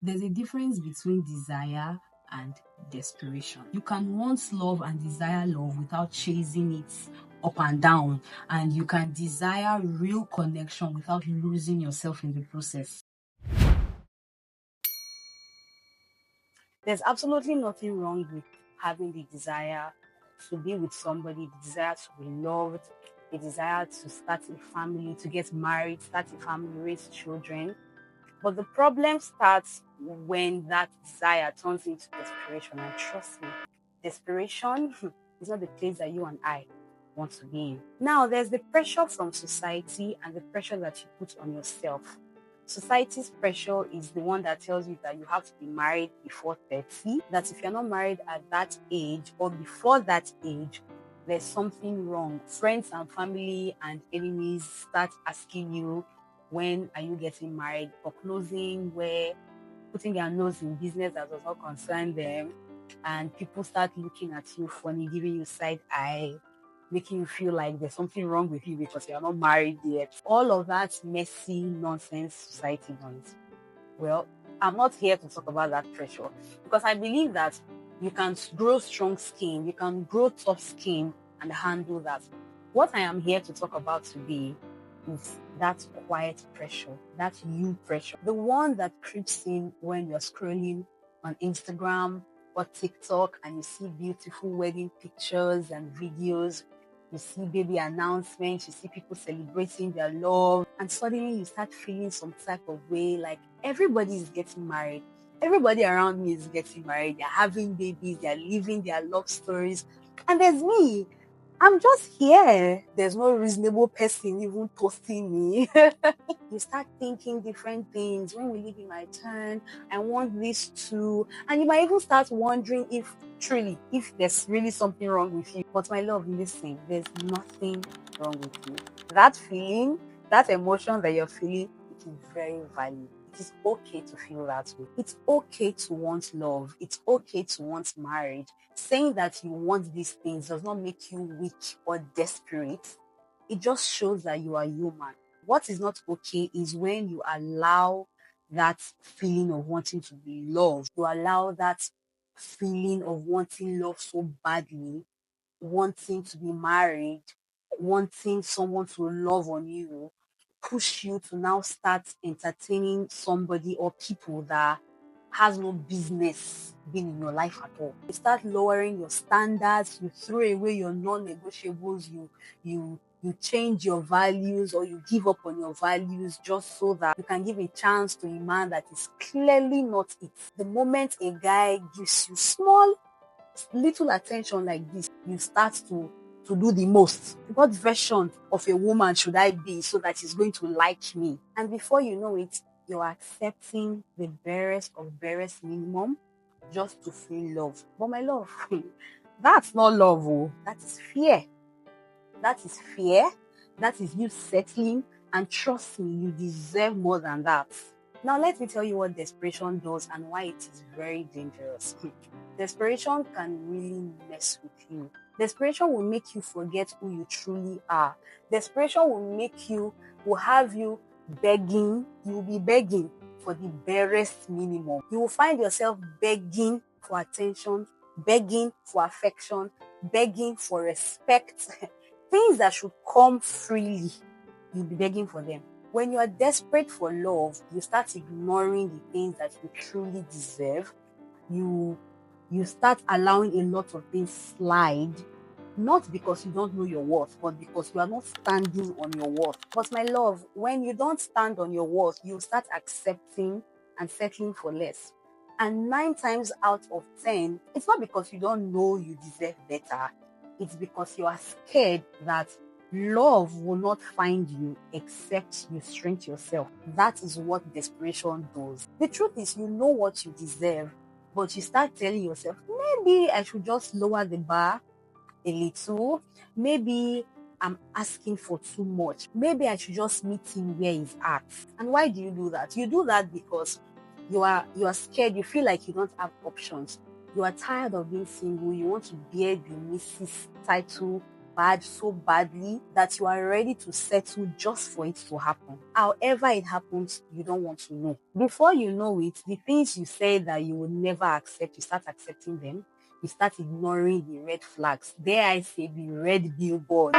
There's a difference between desire and desperation. You can want love and desire love without chasing it up and down, and you can desire real connection without losing yourself in the process. There's absolutely nothing wrong with having the desire to be with somebody, the desire to be loved, the desire to start a family, to get married, start a family, raise children. But the problem starts when that desire turns into desperation. And trust me, desperation is not the place that you and I want to be in. Now, there's the pressure from society and the pressure that you put on yourself. Society's pressure is the one that tells you that you have to be married before 30, that if you're not married at that age or before that age, there's something wrong. Friends and family and enemies start asking you, when are you getting married? For closing, where putting their nose in business that does not concern them, and people start looking at you funny, giving you side eye, making you feel like there's something wrong with you because you're not married yet. All of that messy nonsense society does. Well, I'm not here to talk about that pressure because I believe that you can grow strong skin, you can grow tough skin and handle that. What I am here to talk about today is that quiet pressure, that you pressure, the one that creeps in when you're scrolling on Instagram or TikTok and you see beautiful wedding pictures and videos. You see baby announcements, you see people celebrating their love, and suddenly you start feeling some type of way like everybody is getting married. Everybody around me is getting married. They're having babies, they're living their love stories. And there's me. I'm just here. There's no reasonable person even posting me. You start thinking different things. When will it be my turn? I want this too. And you might even start wondering if truly, if there's really something wrong with you. But my love, listen, there's nothing wrong with you. That feeling, that emotion that you're feeling, it is very valid. It is okay to feel that way. It's okay to want love. It's okay to want marriage. Saying that you want these things does not make you weak or desperate. It just shows that you are human. What is not okay is when you allow that feeling of wanting to be loved, you allow that feeling of wanting love so badly, wanting to be married, wanting someone to love on you, push you to now start entertaining somebody or people that has no business being in your life at all. You start lowering your standards, you throw away your non-negotiables, you change your values or you give up on your values just so that you can give a chance to a man that is clearly not it. The moment a guy gives you small little attention like this, you start to do the most. What version of a woman should I be so that he's going to like me? And before you know it, you're accepting the barest of barest minimum just to feel love. But my love, that's not love. Oh. That is fear. That is fear. That is you settling. And trust me, you deserve more than that. Now, let me tell you what desperation does and why it is very dangerous. Desperation can really mess with you. Desperation will make you forget who you truly are. Desperation will have you begging. You will be begging for the barest minimum. You will find yourself begging for attention, begging for affection, begging for respect. Things that should come freely, you'll be begging for them. When you are desperate for love, you start ignoring the things that you truly deserve. You start allowing a lot of things slide, not because you don't know your worth, but because you are not standing on your worth. But my love, when you don't stand on your worth, you start accepting and settling for less. And 9 times out of 10, it's not because you don't know you deserve better. It's because you are scared that love will not find you except you shrink yourself. That is what desperation does. The truth is, you know what you deserve, but you start telling yourself, maybe I should just lower the bar a little. Maybe I'm asking for too much. Maybe I should just meet him where he's at. And why do you do that? You do that because you are scared. You feel like you don't have options. You are tired of being single. You want to bear the Mrs. title bad so badly that you are ready to settle just for it to happen. However it happens, you don't want to know. Before you know it, the things you said that you would never accept, you start accepting them. You start ignoring the red flags. Dare I say the red billboards.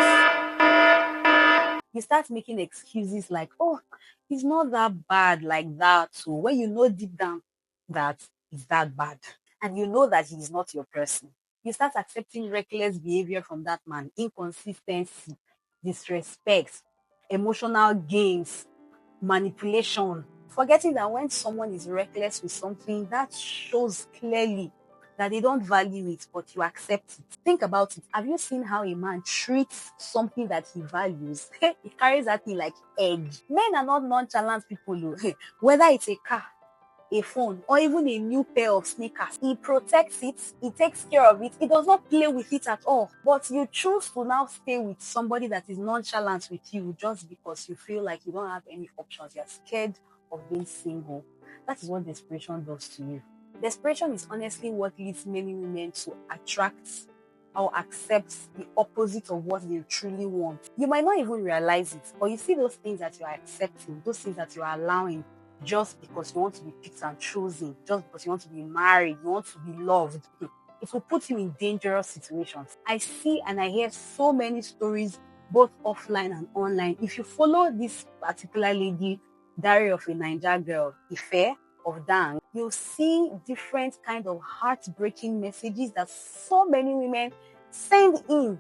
You start making excuses like, oh, it's not that bad like that. So when you know deep down that it's that bad and you know that he's not your person, you start accepting reckless behavior from that man, inconsistency, disrespect, emotional games, manipulation, forgetting that when someone is reckless with something, that shows clearly that they don't value it, but you accept it. Think about it. Have you seen how a man treats something that he values? He carries that thing like egg. Men are not nonchalant people. Whether it's a car, a phone, or even a new pair of sneakers. He protects it, he takes care of it, he does not play with it at all. But you choose to now stay with somebody that is nonchalant with you just because you feel like you don't have any options. You're scared of being single. That is what desperation does to you. Desperation is honestly what leads many women to attract or accept the opposite of what they truly want. You might not even realize it, but you see those things that you are accepting, those things that you are allowing just because you want to be picked and chosen, just because you want to be married, you want to be loved. It will put you in dangerous situations. I see and I hear so many stories, both offline and online. If you follow this particular lady, Diary of a Niger Girl, Ife of Dang, you'll see different kind of heartbreaking messages that so many women send in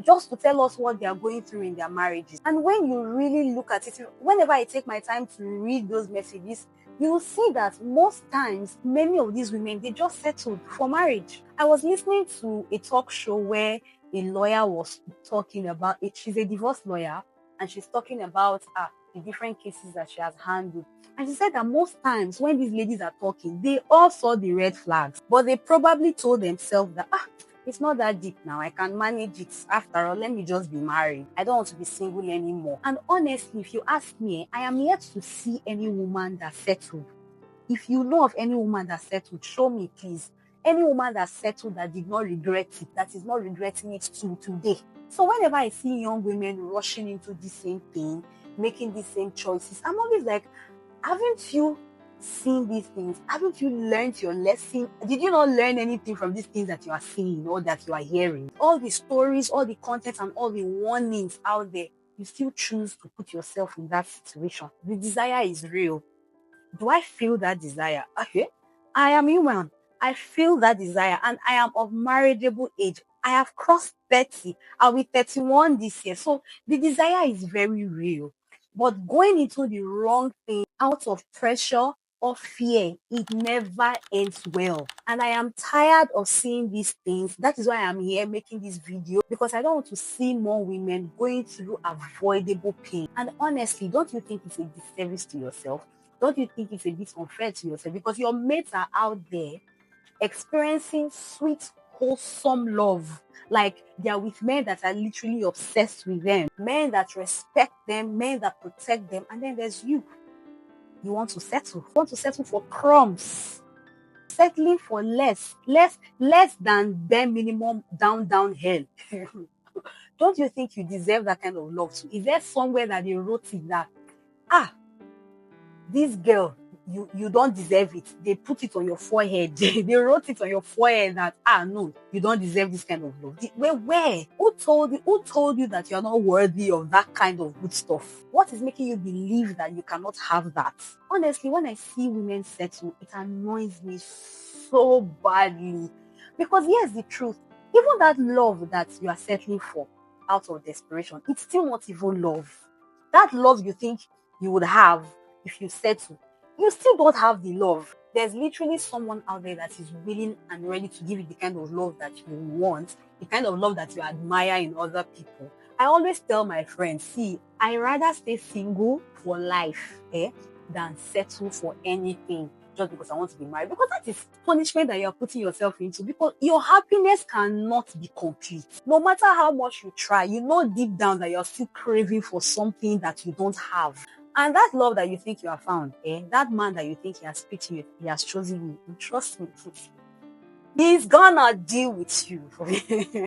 just to tell us what they are going through in their marriages. And when you really look at it, whenever I take my time to read those messages, you will see that most times, many of these women, they just settled for marriage. I was listening to a talk show where a lawyer was talking about it. She's a divorce lawyer, and she's talking about the different cases that she has handled. And she said that most times when these ladies are talking, they all saw the red flags, but they probably told themselves that, it's not that deep now. I can manage it. After all, let me just be married. I don't want to be single anymore. And honestly, if you ask me, I am yet to see any woman that settled. If you know of any woman that settled, show me, please. Any woman that settled that did not regret it, that is not regretting it till today. So whenever I see young women rushing into the same thing, making the same choices, I'm always like, haven't you seen these things? Haven't you learned your lesson? Did you not learn anything from these things that you are seeing or that you are hearing? All the stories, all the content, and all the warnings out there, you still choose to put yourself in that situation. The desire is real. Do I feel that desire? Okay. I am human. I feel that desire and I am of marriageable age. I have crossed 30. I'll be 31 this year. So the desire is very real. But going into the wrong thing out of pressure or fear, it never ends well. And I am tired of seeing these things. That is why I'm here making this video, because I don't want to see more women going through avoidable pain. And honestly, don't you think it's a disservice to yourself? Don't you think it's a bit unfair to yourself? Because your mates are out there experiencing sweet, wholesome love. Like they are with men that are literally obsessed with them, men that respect them, men that protect them. And then there's you. You want to settle. You want to settle for crumbs. Settling for less than bare minimum down hell. Don't you think you deserve that kind of love too? Is there somewhere that they wrote it that this girl, you don't deserve it? They put it on your forehead. They wrote it on your forehead that no, you don't deserve this kind of love. Where? Who told you that you're not worthy of that kind of good stuff? What is making you believe that you cannot have that? Honestly, when I see women settle, it annoys me so badly. Because here's the truth. Even that love that you are settling for out of desperation, it's still not even love. That love you think you would have if you settle, you still don't have the love. There's literally someone out there that is willing and ready to give you the kind of love that you want, the kind of love that you admire in other people. I always tell my friends, see, I rather stay single for life than settle for anything just because I want to be married. Because that is punishment that you're putting yourself into, because your happiness cannot be complete. No matter how much you try, you know deep down that you're still craving for something that you don't have. And that love that you think you have found, that man that you think he has picked you, he has chosen you, and trust me, He's gonna deal with you.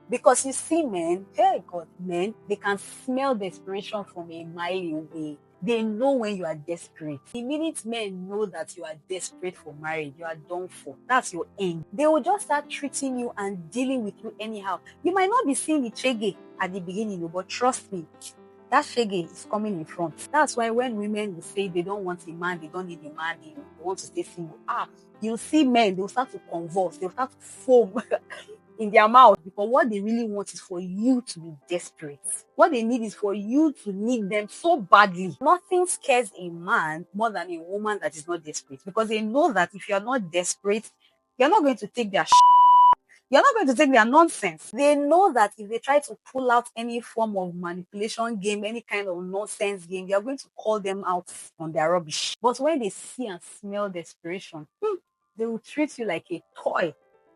Because you see, men, hey God, men, they can smell desperation from a mile away. They know when you are desperate. The minute men know that you are desperate for marriage, you are done for. That's your end. They will just start treating you and dealing with you anyhow. You might not be seeing the chege at the beginning, but trust me, that shege is coming in front. That's why when women will say they don't want a man, they don't need a man, they want to stay single. You'll see men, they'll start to convulse, they'll start to foam in their mouth, because what they really want is for you to be desperate. What they need is for you to need them so badly. Nothing scares a man more than a woman that is not desperate, because they know that if you're not desperate, you're not going to take their you're not going to take their nonsense. They know that if they try to pull out any form of manipulation game, any kind of nonsense game, they are going to call them out on their rubbish. But when they see and smell desperation, they will treat you like a toy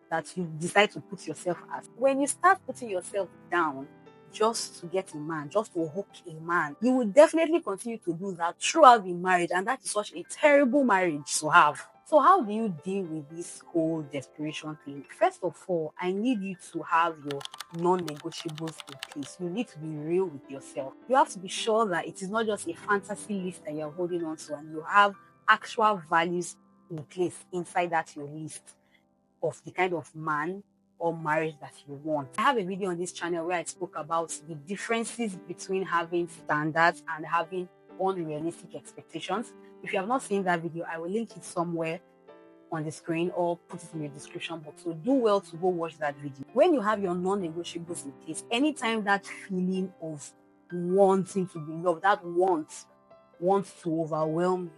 that you decide to put yourself as. When you start putting yourself down just to get a man, just to hook a man, you will definitely continue to do that throughout the marriage, and that is such a terrible marriage to have. So how do you deal with this whole desperation thing? First of all, I need you to have your non-negotiables in place. You need to be real with yourself. You have to be sure that it is not just a fantasy list that you're holding on to, and you have actual values in place inside that your list of the kind of man or marriage that you want. I have a video on this channel where I spoke about the differences between having standards and having unrealistic expectations. If you have not seen that video, I will link it somewhere on the screen or put it in the description box. So do well to go watch that video. When you have your non-negotiables in place, anytime that feeling of wanting to be loved, that wants to overwhelm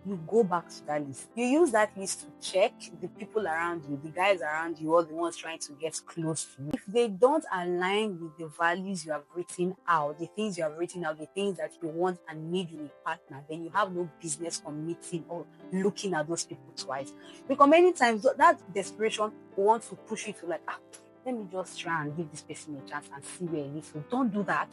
you go back to that list. You use that list to check the people around you, the guys around you, or the ones trying to get close to you. If they don't align with the values you have written out, the things you have written out, the things that you want and need in a partner, then you have no business committing or looking at those people twice. Because many times that desperation wants to push you to like, let me just try and give this person a chance and see where it is. So don't do that.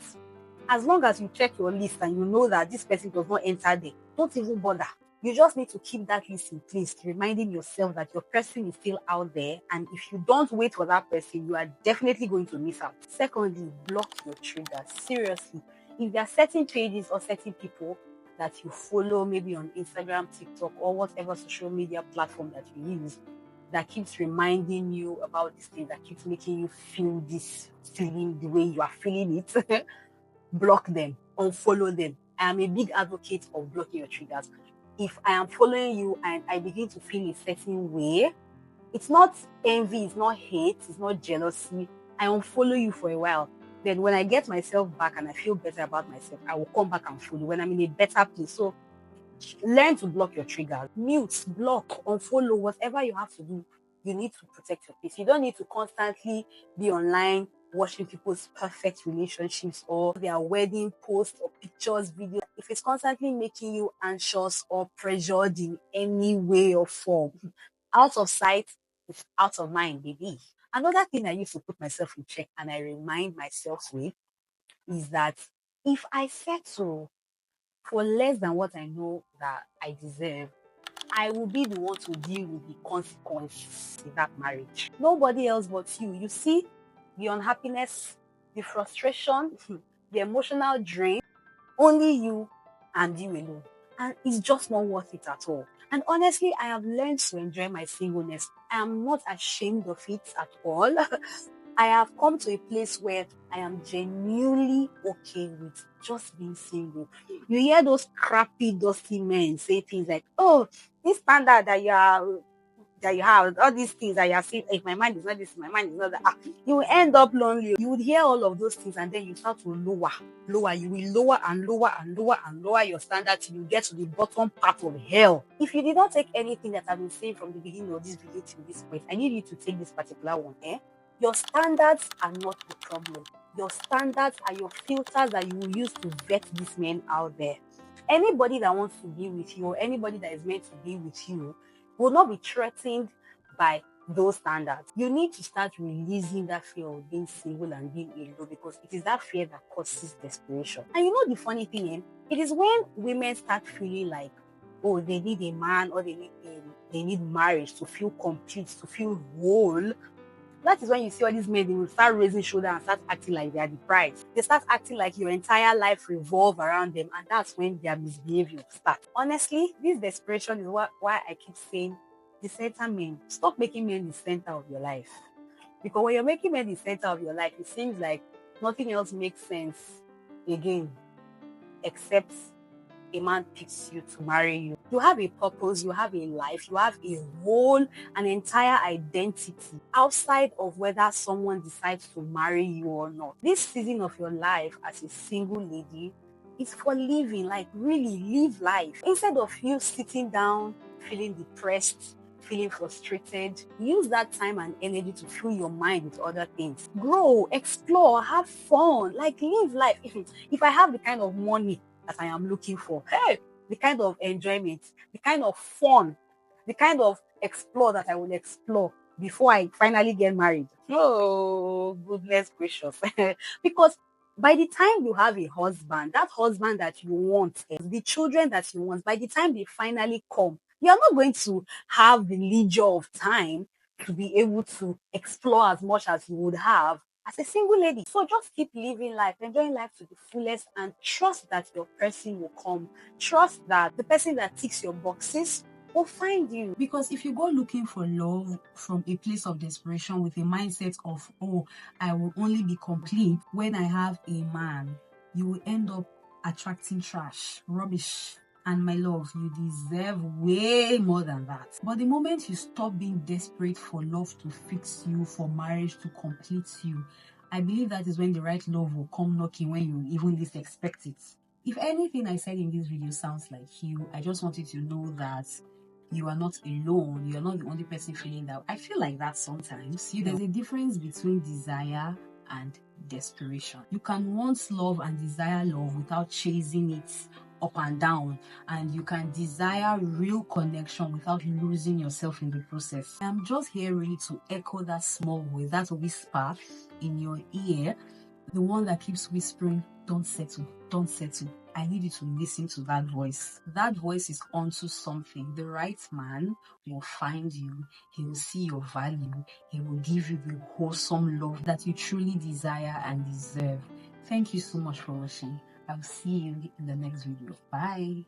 As long as you check your list and you know that this person does not enter there, don't even bother. You just need to keep that list in place, reminding yourself that your person is still out there. And if you don't wait for that person, you are definitely going to miss out. Secondly, block your triggers. Seriously, if there are certain pages or certain people that you follow, maybe on Instagram, TikTok, or whatever social media platform that you use, that keeps reminding you about this thing, that keeps making you feel this feeling the way you are feeling it, block them, unfollow them. I am a big advocate of blocking your triggers. If I am following you and I begin to feel a certain way, it's not envy, it's not hate, it's not jealousy. I unfollow you for a while. Then when I get myself back and I feel better about myself, I will come back and follow when I'm in a better place. So learn to block your triggers. Mute, block, unfollow, whatever you have to do. You need to protect your peace. You don't need to constantly be online watching people's perfect relationships or their wedding posts or pictures, videos. If it's constantly making you anxious or pressured in any way or form, out of sight, it's out of mind, baby. Another thing I used to put myself in check and I remind myself with is that if I settle for less than what I know that I deserve, I will be the one to deal with the consequences in that marriage. Nobody else but you. You see, the unhappiness, the frustration, the emotional drain, only you and you alone. And it's just not worth it at all. And honestly, I have learned to enjoy my singleness. I am not ashamed of it at all. I have come to a place where I am genuinely okay with just being single. You hear those crappy, dusty men say things like, oh, this standard that you have, all these things that you are saying, if my mind is not this, my mind is not that, you will end up lonely. You would hear all of those things and then you start to lower. You will lower and lower and lower and lower your standard till you get to the bottom part of hell. If you did not take anything that I've been saying from the beginning of this video to this point, I need you to take this particular one. Your standards are not the problem. Your standards are your filters that you will use to vet these men out there. Anybody that wants to be with you or anybody that is meant to be with you will not be threatened by those standards. You need to start releasing that fear of being single and being alone, because it is that fear that causes desperation. And you know the funny thing, it is when women start feeling like, oh, they need a man or they they need marriage to feel complete, to feel whole. That is when you see all these men, they will start raising shoulder and start acting like they are the prize. They start acting like your entire life revolve around them, and that's when their misbehavior starts. Honestly, this desperation is why I keep saying the center men. Stop making men the center of your life. Because when you're making men the center of your life, it seems like nothing else makes sense again except a man picks you to marry you. You have a purpose, you have a life, you have a whole, an entire identity outside of whether someone decides to marry you or not. This season of your life as a single lady is for living, like really live life. Instead of you sitting down, feeling depressed, feeling frustrated, use that time and energy to fill your mind with other things. Grow, explore, have fun, like live life. If I have the kind of money that I am looking for, hey, the kind of enjoyment, the kind of fun, the kind of explore that I will explore before I finally get married. Oh, goodness gracious. Because by the time you have a husband, that husband that you want, the children that you want, by the time they finally come, you are not going to have the leisure of time to be able to explore as much as you would have as a single lady. So just keep living life, enjoying life to the fullest, and trust that your person will come. Trust that the person that ticks your boxes will find you. Because if you go looking for love from a place of desperation with a mindset of, oh, I will only be complete when I have a man, you will end up attracting trash, rubbish. And my love, you deserve way more than that. But the moment you stop being desperate for love to fix you, for marriage to complete you, I believe that is when the right love will come knocking when you even least expect it. If anything I said in this video sounds like you, I just want you to know that you are not alone. You are not the only person feeling that. I feel like that sometimes. There's a difference between desire and desperation. You can want love and desire love without chasing it up and down, and you can desire real connection without losing yourself in the process. I'm just here really to echo that small voice, that whisper in your ear, the one that keeps whispering, don't settle, don't settle. I need you to listen to that voice. That voice is onto something. The right man will find you. He will see your value. He will give you the wholesome love that you truly desire and deserve. Thank you so much for watching. I'll see you in the next video. Bye.